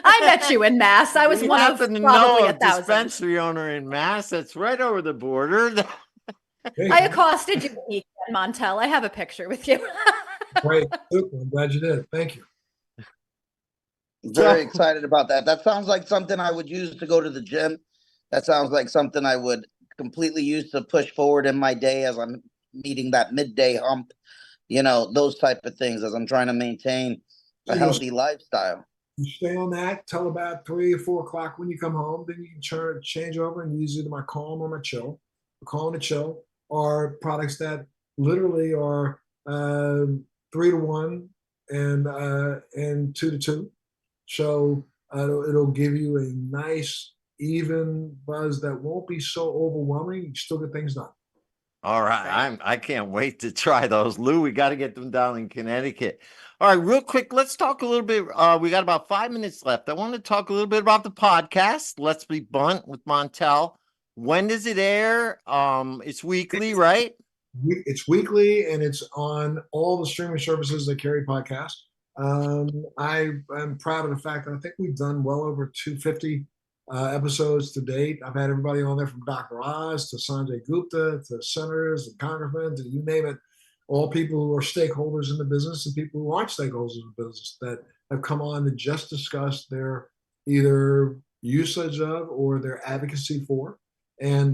I met you in Mass. I was one of probably 1,000. Dispensary owner in Mass. That's right over the border. I accosted you in Montel. I have a picture with you. Great. Super. I'm glad you did. Thank you. Very excited about that. That sounds like something I would use to go to the gym. That sounds like something I would completely use to push forward in my day as I'm meeting that midday hump, those type of things, as I'm trying to maintain a healthy lifestyle. You stay on that till about 3 or 4 o'clock when you come home. Then you can change over and use either my calm or my chill. The calm and chill are products that literally are 3 to 1 and 2 to 2. So it'll give you a nice, even buzz that won't be so overwhelming. You still get things done. All right. I can't wait to try those. Lou, we got to get them down in Connecticut. All right, real quick, let's talk a little bit. We got about 5 minutes left. I want to talk a little bit about the podcast, Let's Be Blunt with Montel. When does it air? It's weekly, right? It's weekly, and it's on all the streaming services that carry podcasts. I am proud of the fact that I think we've done well over 250 episodes to date. I've had everybody on there from Dr. Oz to Sanjay Gupta to senators and congressmen to you name it. All people who are stakeholders in the business and people who aren't stakeholders in the business that have come on to just discuss their either usage of or their advocacy for. And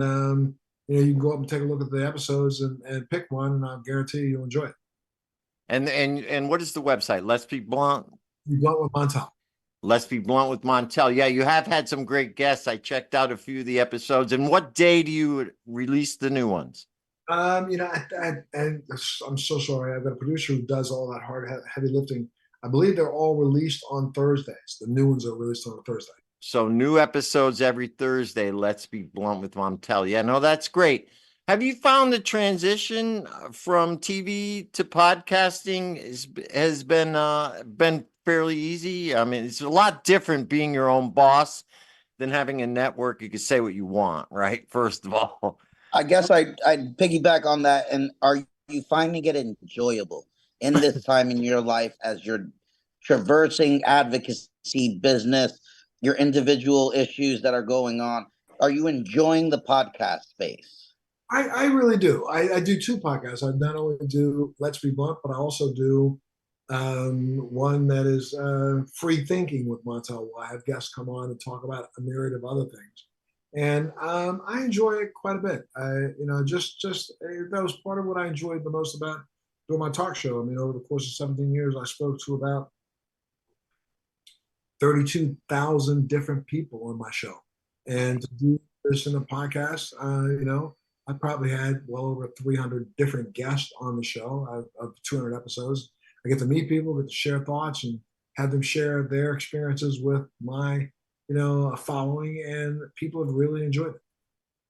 you can go up and take a look at the episodes and pick one, and I'll guarantee you'll enjoy it. And what is the website? Let's Be Blunt. Be Blunt with Montel. Let's Be Blunt with Montel. Yeah, you have had some great guests. I checked out a few of the episodes. And what day do you release the new ones? You know, I'm so sorry. I've got a producer who does all that hard, heavy lifting. I believe they're all released on Thursdays. The new ones are released on a Thursday. So new episodes every Thursday. Let's Be Blunt with Montel. Yeah, no, that's great. Have you found the transition from TV to podcasting has been fairly easy? I mean, it's a lot different being your own boss than having a network. You can say what you want, right? First of all, I guess I'd piggyback on that. And are you finding it enjoyable in this time in your life as you're traversing advocacy, business, your individual issues that are going on? Are you enjoying the podcast space? I really do. I do two podcasts. I not only do Let's Be Blunt, but I also do one that is Free Thinking with Montel, where I have guests come on and talk about a myriad of other things. And I enjoy it quite a bit. That was part of what I enjoyed the most about doing my talk show. I mean, over the course of 17 years, I spoke to about 32,000 different people on my show. And to do this in a podcast, I probably had well over 300 different guests on the show of 200 episodes. I get to meet people, get to share thoughts, and have them share their experiences with my, following, and people have really enjoyed it.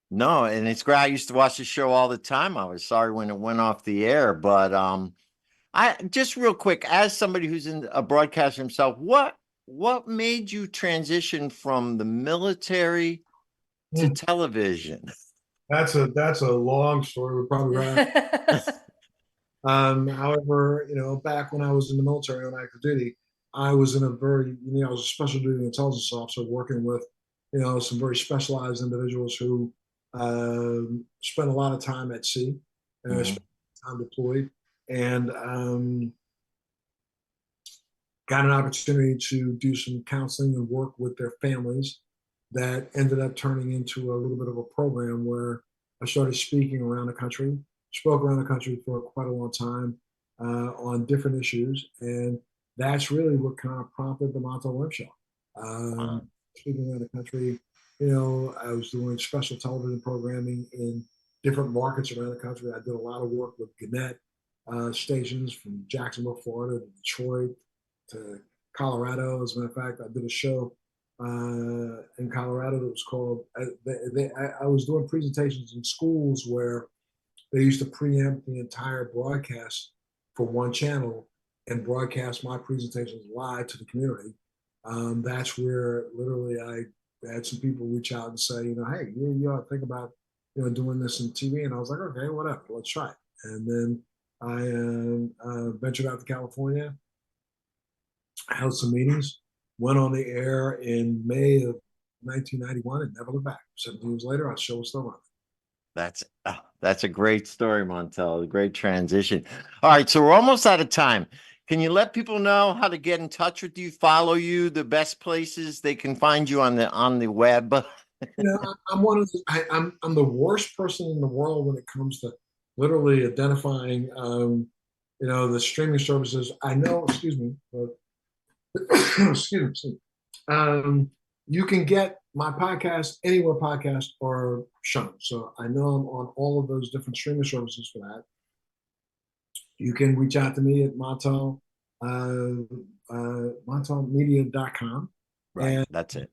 No, and it's great. I used to watch the show all the time. I was sorry when it went off the air, but I just real quick, as somebody who's in a broadcaster himself, what made you transition from the military to television? That's a long story. We're probably right. However, back when I was in the military on active duty, I was in I was a special duty intelligence officer working with, some very specialized individuals who spent a lot of time at sea, spent time deployed, and got an opportunity to do some counseling and work with their families that ended up turning into a little bit of a program where I started speaking around the country, spoke around the country for quite a long time on different issues. And that's really what kind of prompted the Montel Web Show. Speaking around the country, I was doing special television programming in different markets around the country. I did a lot of work with Gannett stations from Jacksonville, Florida, to Detroit, to Colorado. As a matter of fact, I did a show in Colorado that was called, I was doing presentations in schools where they used to preempt the entire broadcast for one channel and broadcast my presentations live to the community. That's where literally I had some people reach out and say, hey, you ought to think about, doing this in TV. And I was like, okay, whatever, let's try it. And then I ventured out to California, held some meetings, went on the air in May of 1991 and never looked back. 17 years later, our show was still running. That's a great story, Montel. A great transition. All right, so we're almost out of time. Can you let people know how to get in touch with you, follow you, the best places they can find you on the web? I'm the worst person in the world when it comes to literally identifying, the streaming services. I know, excuse me, but excuse me. You can get my podcast anywhere podcasts are shown. So I know I'm on all of those different streaming services for that. You can reach out to me at Montel, montelmedia.com. Right, and that's it.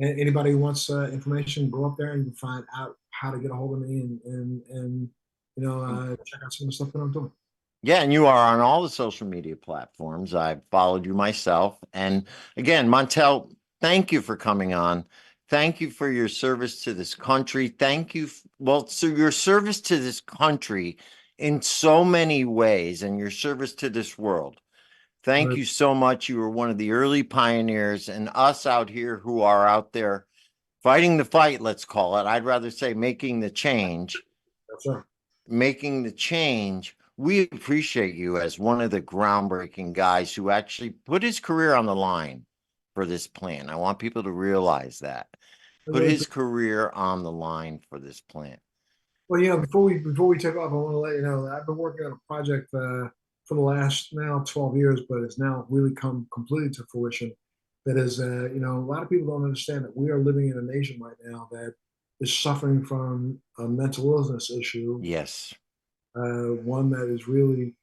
Anybody who wants information, go up there and you can find out how to get a hold of me and check out some of the stuff that I'm doing. Yeah, and you are on all the social media platforms. I've followed you myself. And again, Montel, thank you for coming on. Thank you for your service to this country. Thank you. So your service to this country in so many ways and your service to this world. Thank you so much. You were one of the early pioneers, and us out here who are out there fighting the fight, let's call it. I'd rather say making the change. That's right. Making the change. We appreciate you as one of the groundbreaking guys who actually put his career on the line for this plan. I want people to realize that. Put his career on the line for this plan. Well, before we take off, I want to let you know that I've been working on a project for the last now 12 years, but it's now really come completely to fruition. that is, you know, a lot of people don't understand that we are living in a nation right now that is suffering from a mental illness issue. Yes. One that is really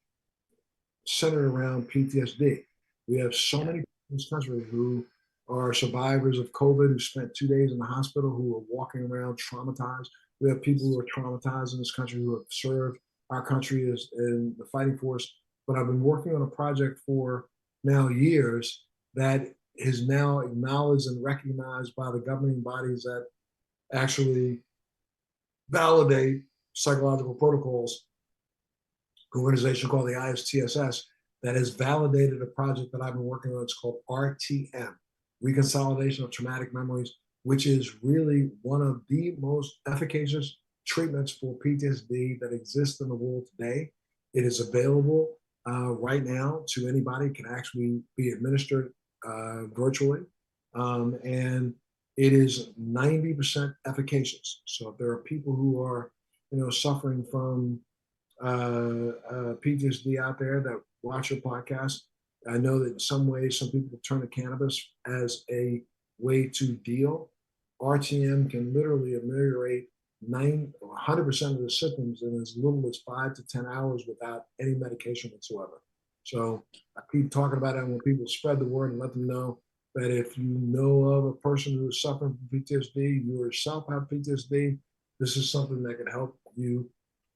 centered around PTSD. We have so many people in this country who are survivors of COVID, who spent 2 days in the hospital, who are walking around traumatized. We have people who are traumatized in this country who have served our country as in the fighting force. But I've been working on a project for now years that is now acknowledged and recognized by the governing bodies that actually validate psychological protocols. An organization called the ISTSS that has validated a project that I've been working on. It's called RTM, Reconsolidation of Traumatic Memories, which is really one of the most efficacious treatments for PTSD that exists in the world today. It is available right now to anybody. It can actually be administered virtually. And it is 90% efficacious. So if there are people who are, you know, suffering from PTSD out there that watch your podcast, I know that in some ways, some people turn to cannabis as a way to deal. RTM can literally ameliorate 100% of the symptoms in as little as 5 to 10 hours without any medication whatsoever. So I keep talking about it, and when people spread the word and let them know that if you know of a person who is suffering from PTSD, you yourself have PTSD, this is something that can help you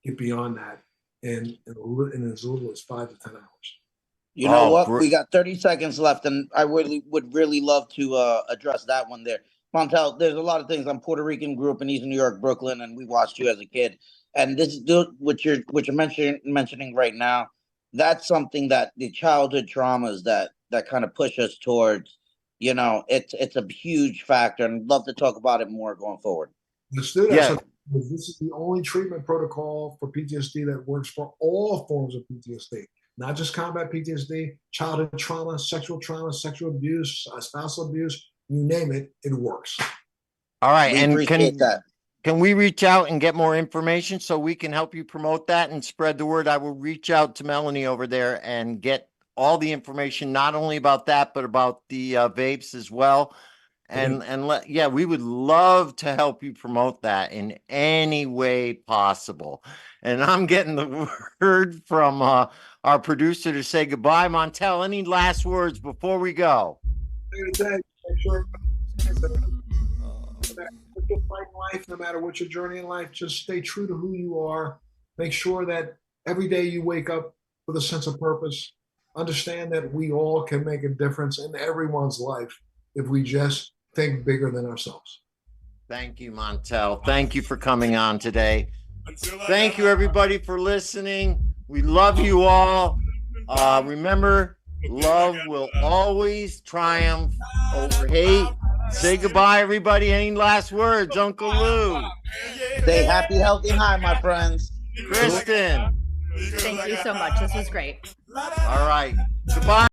get beyond that in as little as 5 to 10 hours. You know what? We got 30 seconds left, and I would really love to address that one there. Montel, there's a lot of things. I'm Puerto Rican, grew up in East New York, Brooklyn, and we watched you as a kid. And this is what you're mentioning right now. That's something that the childhood traumas that kind of push us towards, you know, it's a huge factor, and I'd love to talk about it more going forward. Let's do that. Yeah. So this is the only treatment protocol for PTSD that works for all forms of PTSD. Not just combat PTSD, childhood trauma, sexual abuse, spousal abuse, you name it, it works. All right. And can we reach out and get more information so we can help you promote that and spread the word? I will reach out to Melanie over there and get all the information, not only about that, but about the vapes as well. And we would love to help you promote that in any way possible. And I'm getting the word from our producer to say goodbye. Montel, any last words before we go? No matter what your journey in life, just stay true to who you are. Make sure that every day you wake up with a sense of purpose. Understand that we all can make a difference in everyone's life if we just think bigger than ourselves. Thank you, Montel. Thank you for coming on today. Thank you, everybody, for listening. We love you all. Remember, love will always triumph over hate. Say goodbye, everybody. Any last words, Uncle Lou? Stay happy, healthy, and high, my friends. Kristin. Thank you so much. This was great. All right. Goodbye.